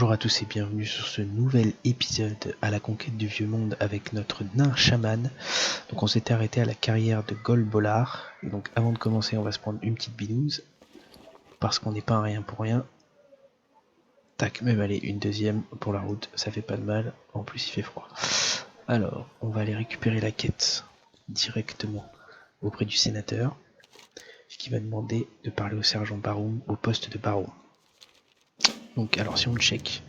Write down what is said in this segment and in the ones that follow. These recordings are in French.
Bonjour à tous et bienvenue sur ce nouvel épisode à la conquête du vieux monde avec notre nain chaman. Donc on s'était arrêté à la carrière de Golbolar. Et donc avant de commencer on va se prendre une petite binouse. Parce qu'on n'est pas un rien pour rien. Tac, même allez, une deuxième pour la route, ça fait pas de mal. En plus il fait froid. Alors, on va aller récupérer la quête directement auprès du sénateur. Qui va demander de parler au sergent Baroum au poste de Baroum. Donc alors si on le check,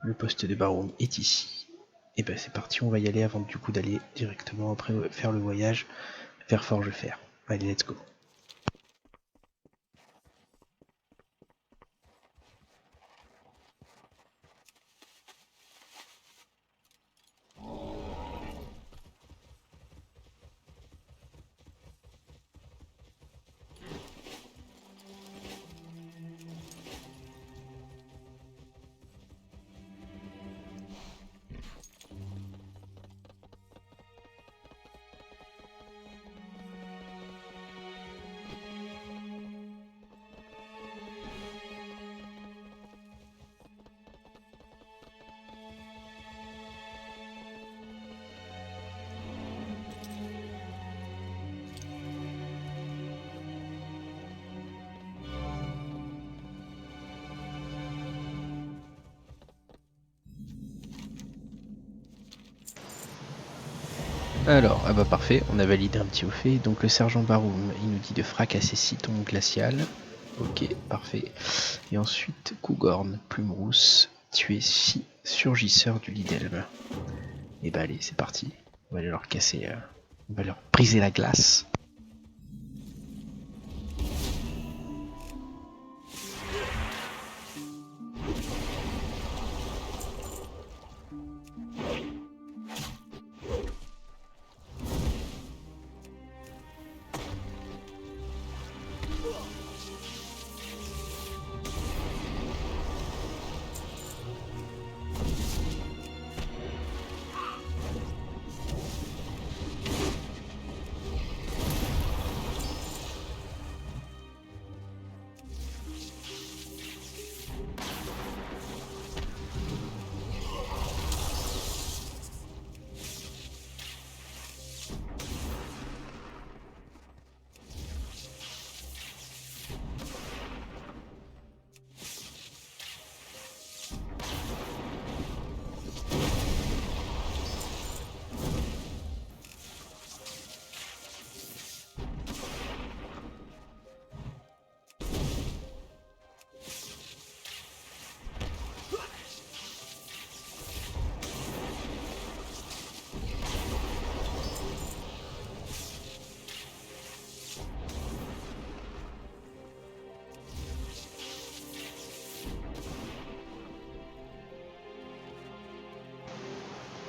le poste de Baroum est ici. Et ben c'est parti, on va y aller avant du coup d'aller directement après faire le voyage vers Forgefer. Allez, let's go. Alors, ah bah parfait, on a validé un petit au fait. Donc le sergent Baroum, il nous dit de fracasser 6 tombes glaciales. Ok, parfait. Et ensuite, Kougorn, Plume Rousse, tuer 6 surgisseurs du Lidelme. Et bah allez, c'est parti. On va aller leur casser, on va leur briser la glace.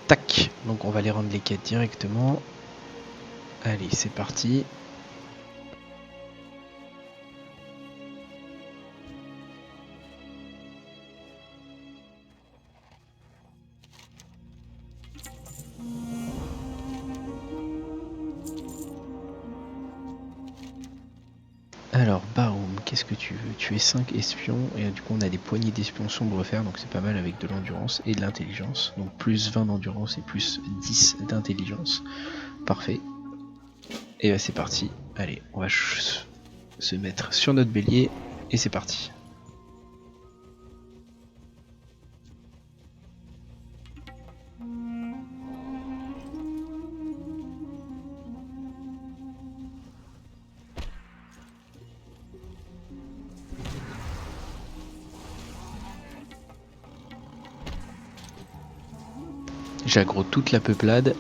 Tac, donc on va les rendre les quêtes directement. Allez, c'est parti. Alors, Baroum, qu'est-ce que tu veux? Tu es 5 espions, et du coup on a des poignées d'espions sombres faire, donc c'est pas mal avec de l'endurance et de l'intelligence. Donc plus 20 d'endurance et plus 10 d'intelligence. Parfait. Et bah c'est parti. Allez, on va se mettre sur notre bélier, et c'est parti. J'aggro toute la peuplade.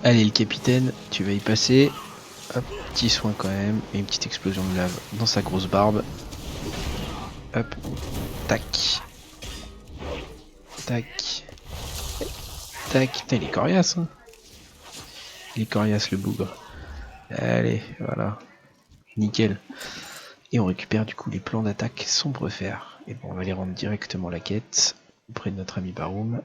Allez, le capitaine, tu vas y passer. Hop, petit soin quand même, et une petite explosion de lave dans sa grosse barbe. Hop, tac. Tac. Tac. Putain, il est coriace, hein. Il est coriace, le bougre. Allez, voilà. Nickel. Et on récupère du coup les plans d'attaque sombre fer. Et bon, on va les rendre directement la quête auprès de notre ami Baroum.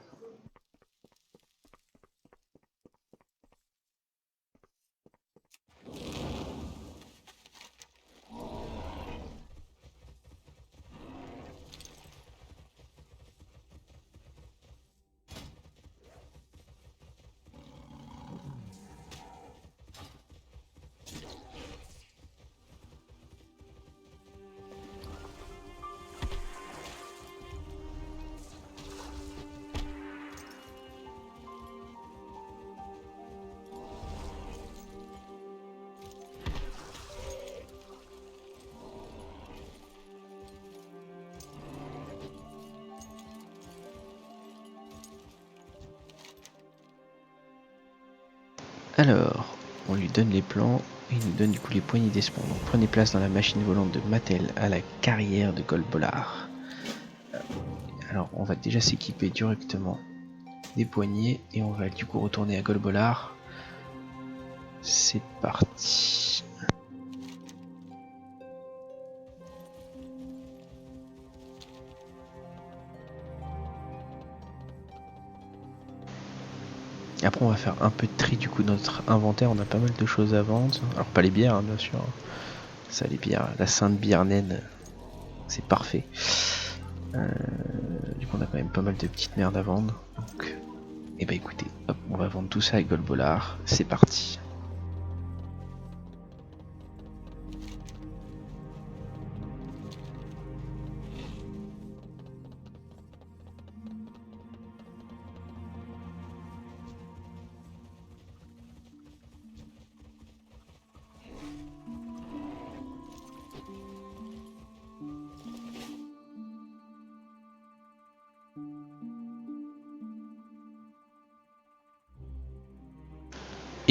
Alors, on lui donne les plans et il nous donne du coup les poignées d'espoir. Donc prenez place dans la machine volante de Mattel à la carrière de Golbolard. Alors on va déjà s'équiper directement des poignées et on va du coup retourner à Golbolard. C'est parti. Après on va faire un peu de tri du coup dans notre inventaire, on a pas mal de choses à vendre. Alors pas les bières hein, bien sûr. Ça les bières, la sainte bière naine, c'est parfait. Du coup on a quand même pas mal de petites merdes à vendre. Donc, et bah écoutez, hop, on va vendre tout ça à Golbolard, c'est parti.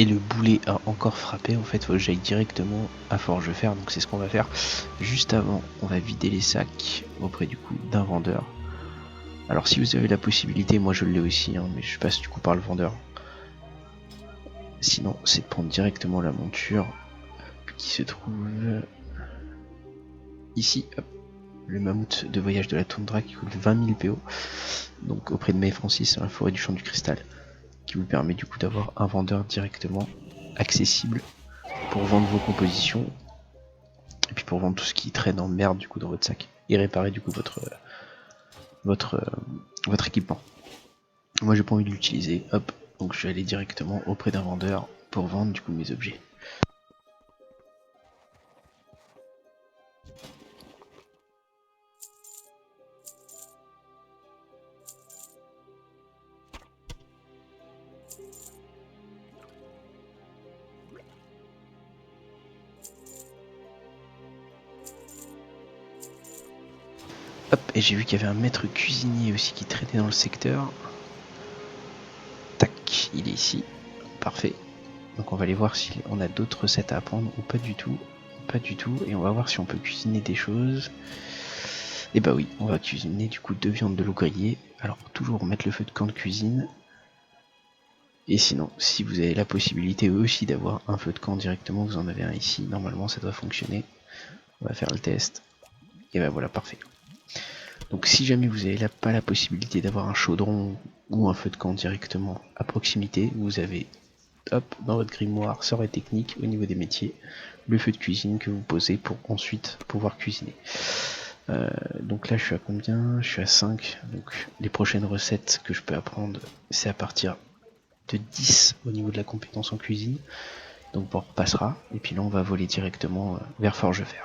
Et le boulet a encore frappé, en fait faut que j'aille directement à Forgefer, donc c'est ce qu'on va faire. Juste avant, on va vider les sacs auprès du coup d'un vendeur. Alors si vous avez la possibilité, moi je l'ai aussi, hein, mais je passe du coup par le vendeur. Sinon c'est de prendre directement la monture qui se trouve ici, hop, le mammouth de voyage de la toundra qui coûte 20 000 PO, donc auprès de May Francis dans la forêt du champ du cristal, qui vous permet du coup d'avoir un vendeur directement accessible pour vendre vos compositions et puis pour vendre tout ce qui traîne en merde du coup dans votre sac et réparer du coup votre équipement. Moi j'ai pas envie de l'utiliser, hop, donc je vais aller directement auprès d'un vendeur pour vendre du coup mes objets. Hop, et j'ai vu qu'il y avait un maître cuisinier aussi qui traînait dans le secteur. Tac, il est ici, parfait. Donc on va aller voir si on a d'autres recettes à apprendre ou pas du tout. Pas du tout, et on va voir si on peut cuisiner des choses. Et bah oui, on va cuisiner du coup 2 viandes de loup grillé. Alors toujours mettre le feu de camp de cuisine. Et sinon, si vous avez la possibilité aussi d'avoir un feu de camp directement, vous en avez un ici, normalement ça doit fonctionner. On va faire le test. Et ben voilà, parfait. Donc si jamais vous n'avez pas la possibilité d'avoir un chaudron ou un feu de camp directement à proximité, vous avez, hop, dans votre grimoire, sort et technique, au niveau des métiers, le feu de cuisine que vous posez pour ensuite pouvoir cuisiner. Donc là je suis à combien? Je suis à 5, donc les prochaines recettes que je peux apprendre, c'est à partir de 10 au niveau de la compétence en cuisine. Donc bon, on repassera, et puis là on va voler directement vers Forgefer.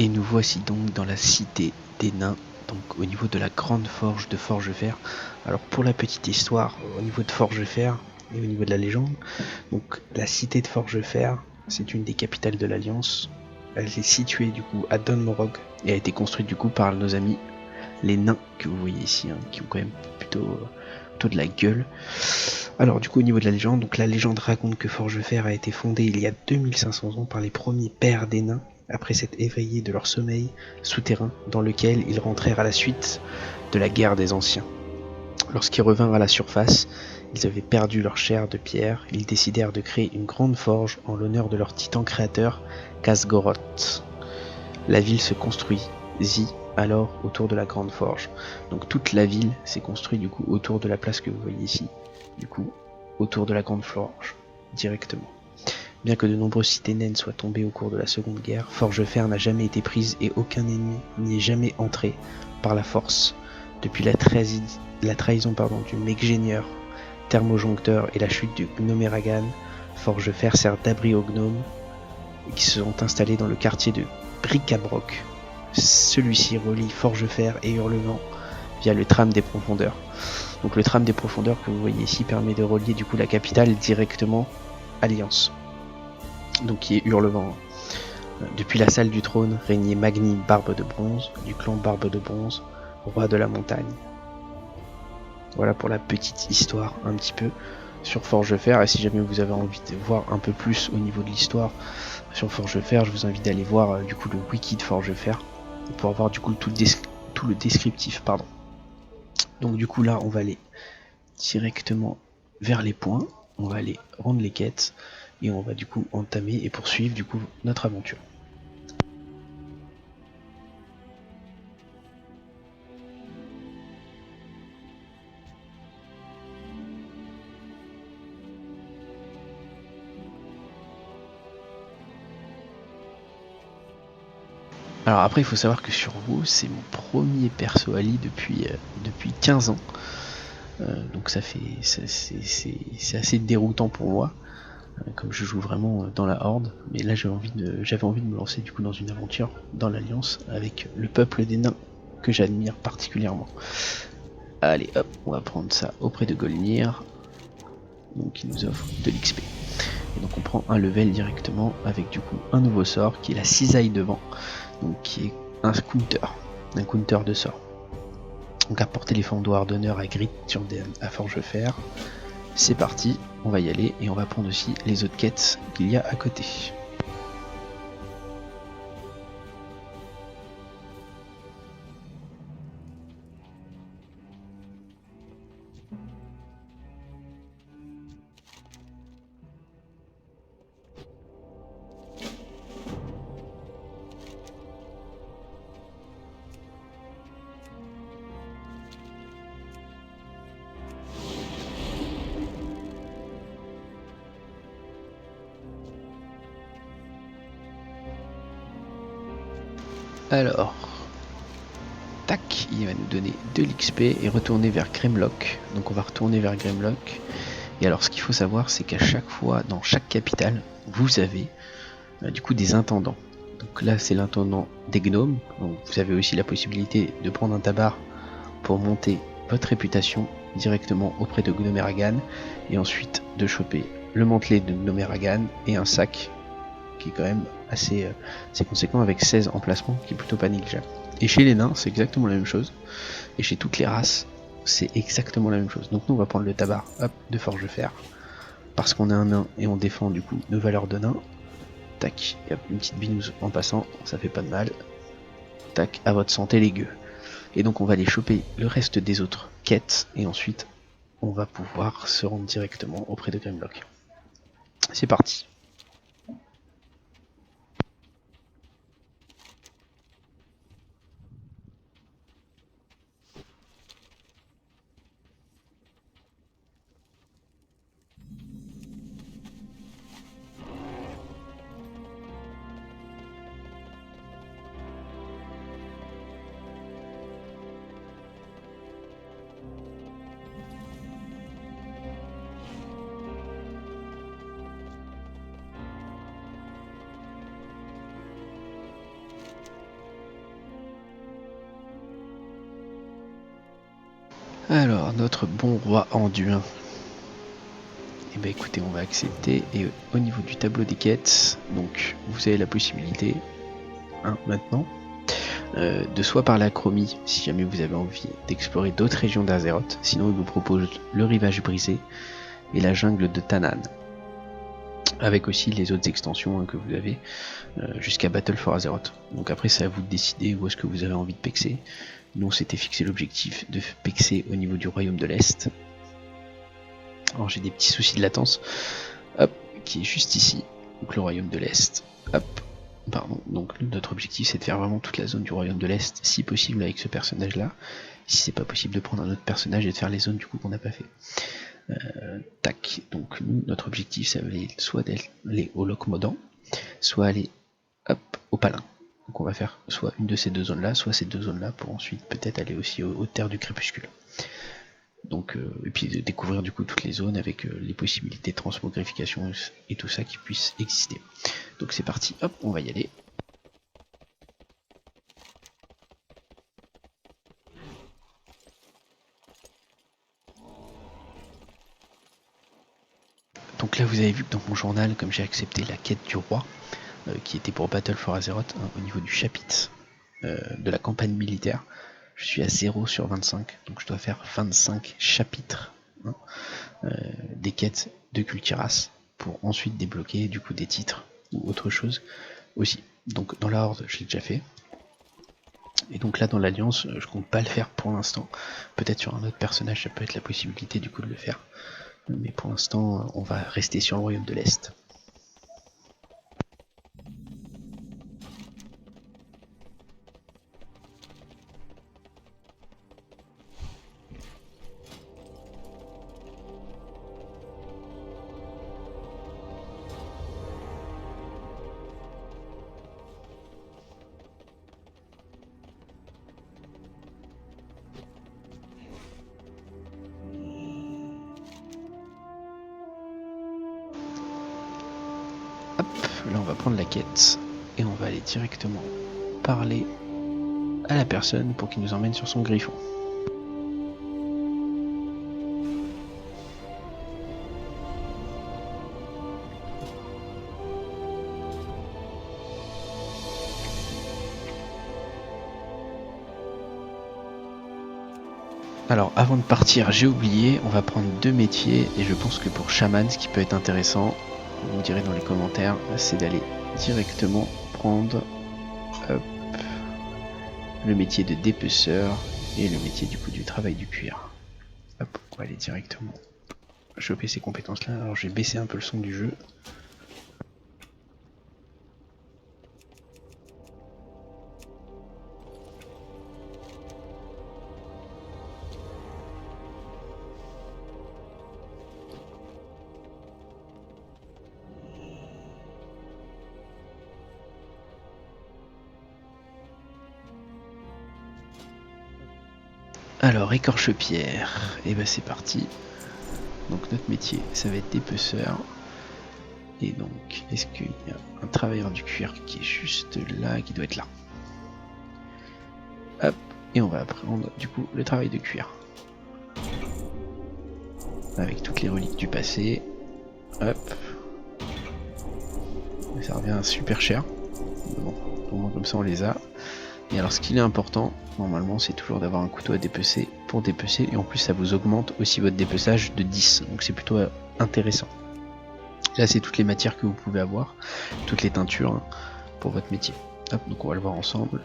Et nous voici donc dans la cité des nains, donc au niveau de la grande forge de Forgefer. Alors pour la petite histoire, au niveau de Forgefer et au niveau de la légende, donc la cité de Forgefer, c'est une des capitales de l'Alliance. Elle est située du coup à Don Morog et a été construite du coup par nos amis les nains que vous voyez ici, hein, qui ont quand même plutôt de la gueule. Alors du coup au niveau de la légende, donc la légende raconte que Forgefer a été fondée il y a 2500 ans par les premiers pères des nains, après s'être éveillés de leur sommeil souterrain dans lequel ils rentrèrent à la suite de la guerre des anciens. Lorsqu'ils revinrent à la surface, ils avaient perdu leur chair de pierre, ils décidèrent de créer une grande forge en l'honneur de leur titan créateur, Khazgoroth. La ville se construisit alors autour de la grande forge. Donc toute la ville s'est construite du coup autour de la place que vous voyez ici, du coup autour de la grande forge, directement. Bien que de nombreuses cités naines soient tombées au cours de la Seconde Guerre, Forgefer n'a jamais été prise et aucun ennemi n'y est jamais entré par la force. Depuis la trahison du Megénieur, Thermojoncteur et la chute du Gnomeragan, Forgefer sert d'abri aux gnomes qui se sont installés dans le quartier de Bricabroc. Celui-ci relie Forgefer et Hurlevent via le tram des profondeurs. Donc le tram des profondeurs que vous voyez ici permet de relier du coup la capitale directement à Alliance, donc qui est Hurlevent. Depuis la salle du trône régnait Magni Barbe de Bronze, du clan Barbe de Bronze, roi de la montagne. Voilà pour la petite histoire un petit peu sur Forgefer, et si jamais vous avez envie de voir un peu plus au niveau de l'histoire sur Forgefer, je vous invite d'aller voir du coup le wiki de Forgefer pour avoir du coup tout le descriptif, pardon. Donc du coup là on va aller directement vers les points, on va aller rendre les quêtes et on va du coup entamer et poursuivre du coup notre aventure. Alors après il faut savoir que sur WoW c'est mon premier perso Ali depuis 15 ans. Donc ça fait c'est assez déroutant pour moi, comme je joue vraiment dans la horde, mais là j'avais envie de me lancer du coup dans une aventure dans l'Alliance avec le peuple des nains que j'admire particulièrement. Allez hop, on va prendre ça auprès de Golnir, donc qui nous offre de l'XP. Et donc on prend un level directement avec du coup un nouveau sort qui est la cisaille de vent, donc qui est un counter de sort. Donc apporter les fendoirs d'honneur à Grit sur à Forgefer. C'est parti, on va y aller et on va prendre aussi les autres quêtes qu'il y a à côté. Alors, tac, il va nous donner de l'XP et retourner vers Grimlock. Donc on va retourner vers Grimlock. Et alors ce qu'il faut savoir, c'est qu'à chaque fois, dans chaque capitale, vous avez du coup des intendants. Donc là c'est l'intendant des gnomes. Donc vous avez aussi la possibilité de prendre un tabar pour monter votre réputation directement auprès de Gnomeragan. Et ensuite de choper le mantelet de Gnomeragan et un sac qui est quand même assez conséquent avec 16 emplacements, qui est plutôt pas négligeable. Et chez les nains, c'est exactement la même chose. Et chez toutes les races, c'est exactement la même chose. Donc nous, on va prendre le tabar de Forgefer, parce qu'on est un nain et on défend du coup nos valeurs de nain. Tac, y a une petite binouse en passant, ça fait pas de mal. Tac, à votre santé les gueux. Et donc on va aller choper le reste des autres quêtes, et ensuite on va pouvoir se rendre directement auprès de Grimlock. C'est parti. Alors, notre bon roi Anduin. Et ben écoutez, on va accepter. Et au niveau du tableau des quêtes, donc vous avez la possibilité, maintenant, de soit par la chromie, si jamais vous avez envie d'explorer d'autres régions d'Azeroth. Sinon, il vous propose le rivage brisé et la jungle de Tanaan. Avec aussi les autres extensions que vous avez jusqu'à Battle for Azeroth. Donc après, c'est à vous de décider où est-ce que vous avez envie de pexer. Nous, on s'était fixé l'objectif de pexer au niveau du royaume de l'Est. Alors j'ai des petits soucis de latence. Hop, qui est juste ici. Donc le royaume de l'Est. Hop, pardon. Donc notre objectif, c'est de faire vraiment toute la zone du royaume de l'Est, si possible avec ce personnage-là. Si c'est pas possible, de prendre un autre personnage et de faire les zones du coup qu'on n'a pas fait. Tac. Donc nous, notre objectif, ça va être soit d'aller au Loc-Modan, soit aller au Palin. Donc on va faire soit une de ces deux zones là, soit ces deux zones là, pour ensuite peut-être aller aussi aux terres du crépuscule. Donc, et puis de découvrir du coup toutes les zones avec les possibilités de transmogrification et tout ça qui puisse exister. Donc c'est parti, hop, on va y aller. Donc là vous avez vu que dans mon journal, comme j'ai accepté la quête du roi, qui était pour Battle for Azeroth, au niveau du chapitre de la campagne militaire, je suis à 0 sur 25, donc je dois faire 25 chapitres des quêtes de Kultiras pour ensuite débloquer du coup des titres ou autre chose aussi. Donc dans la Horde, je l'ai déjà fait. Et donc là dans l'Alliance, je compte pas le faire pour l'instant. Peut-être sur un autre personnage, ça peut être la possibilité du coup de le faire. Mais pour l'instant, on va rester sur le royaume de l'Est. Hop, là on va prendre la quête et on va aller directement parler à la personne pour qu'il nous emmène sur son griffon. Alors avant de partir, j'ai oublié, on va prendre deux métiers et je pense que pour chaman, ce qui peut être intéressant, vous me direz dans les commentaires, c'est d'aller directement prendre le métier de dépeceur et le métier du coup du travail du cuir. Hop, on va aller directement choper ces compétences là. Alors je vais baisser un peu le son du jeu. Alors écorche-pierre, et ben c'est parti. Donc notre métier ça va être dépeceur. Et donc est-ce qu'il y a un travailleur du cuir qui est juste là, qui doit être là. Hop, et on va apprendre du coup le travail de cuir. Avec toutes les reliques du passé. Hop. Ça revient super cher. Bon, au moins comme ça on les a. Et alors ce qu'il est important, normalement, c'est toujours d'avoir un couteau à dépecer pour dépecer. Et en plus ça vous augmente aussi votre dépeçage de 10. Donc c'est plutôt intéressant. Là c'est toutes les matières que vous pouvez avoir. Toutes les teintures pour votre métier. Hop, donc on va le voir ensemble.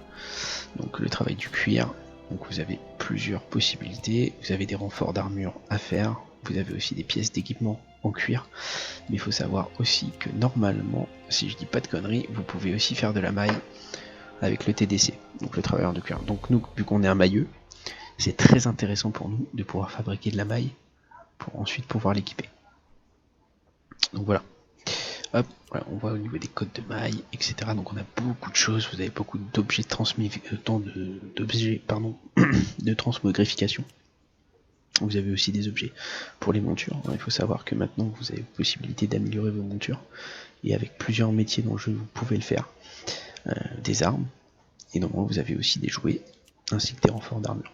Donc le travail du cuir. Donc vous avez plusieurs possibilités. Vous avez des renforts d'armure à faire. Vous avez aussi des pièces d'équipement en cuir. Mais il faut savoir aussi que normalement, si je dis pas de conneries, vous pouvez aussi faire de la maille avec le TDC, donc le travailleur de cuir. Donc nous, vu qu'on est un mailleux, c'est très intéressant pour nous de pouvoir fabriquer de la maille pour ensuite pouvoir l'équiper. Donc voilà. Hop, voilà, on voit au niveau des codes de maille, etc. Donc on a beaucoup de choses, vous avez beaucoup d'objets de transmogrification. Vous avez aussi des objets pour les montures. Il faut savoir que maintenant vous avez possibilité d'améliorer vos montures. Et avec plusieurs métiers dans le jeu, vous pouvez le faire. Des armes. Et normalement vous avez aussi des jouets, ainsi que des renforts d'armure.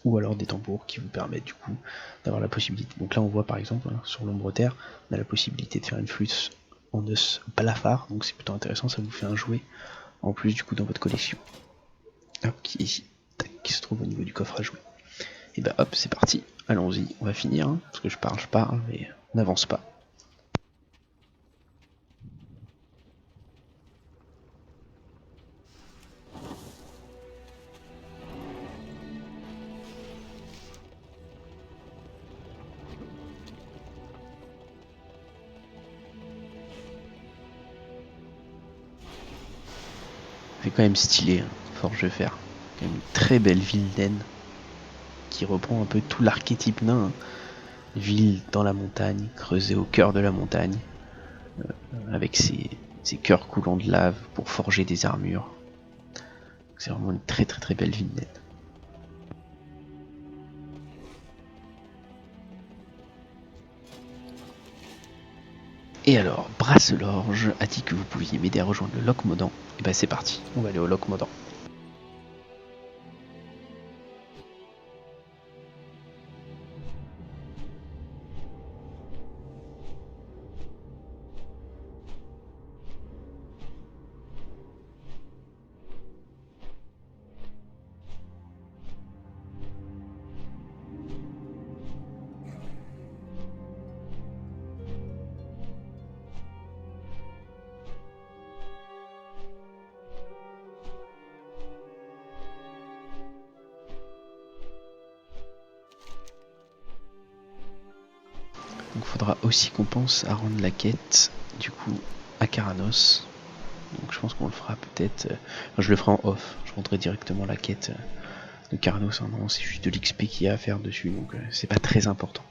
ou alors des tambours qui vous permettent du coup d'avoir la possibilité. Donc là on voit par exemple sur l'ombre terre, on a la possibilité de faire une flûte en os blafard, donc c'est plutôt intéressant, ça vous fait un jouet en plus du coup dans votre collection. Hop, qui est ici, qui se trouve au niveau du coffre à jouer. Et bah hop, c'est parti, allons-y, on va finir, parce que je parle, mais on n'avance pas. C'est quand même stylé, Forge de Fer. Quand même une très belle ville naine qui reprend un peu tout l'archétype nain. Ville dans la montagne, creusée au cœur de la montagne, avec ses cœurs coulants de lave pour forger des armures. C'est vraiment une très très très belle ville naine. Et alors, Brasselorge a dit que vous pouviez m'aider à rejoindre le Loch Modan. Et bah c'est parti, on va aller au Loch Modan. Donc il faudra aussi qu'on pense à rendre la quête du coup à Caranos. Donc je pense qu'on le fera peut-être. Enfin, je le ferai en off. Je rendrai directement la quête de Caranos. Hein, non, c'est juste de l'XP qu'il y a à faire dessus, donc c'est pas très important.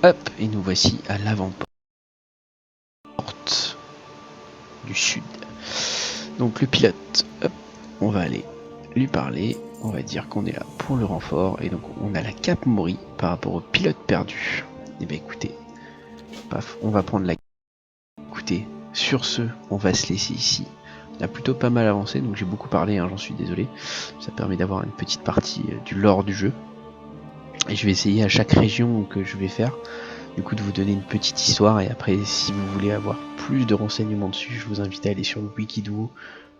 Hop, et nous voici à l'avant-porte du sud. Donc le pilote, hop, on va aller lui parler, on va dire qu'on est là pour le renfort, et donc on a la cape Mori par rapport au pilote perdu. Et ben écoutez, paf, on va prendre la... Écoutez, sur ce, on va se laisser ici. On a plutôt pas mal avancé, donc j'ai beaucoup parlé, hein, j'en suis désolé. Ça permet d'avoir une petite partie du lore du jeu. Et je vais essayer à chaque région que je vais faire, du coup de vous donner une petite histoire, et après si vous voulez avoir plus de renseignements dessus, je vous invite à aller sur le Wikiduo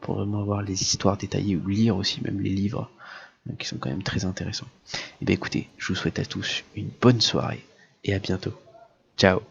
pour vraiment avoir les histoires détaillées, ou lire aussi même les livres qui sont quand même très intéressants. Et bien écoutez, je vous souhaite à tous une bonne soirée et à bientôt. Ciao.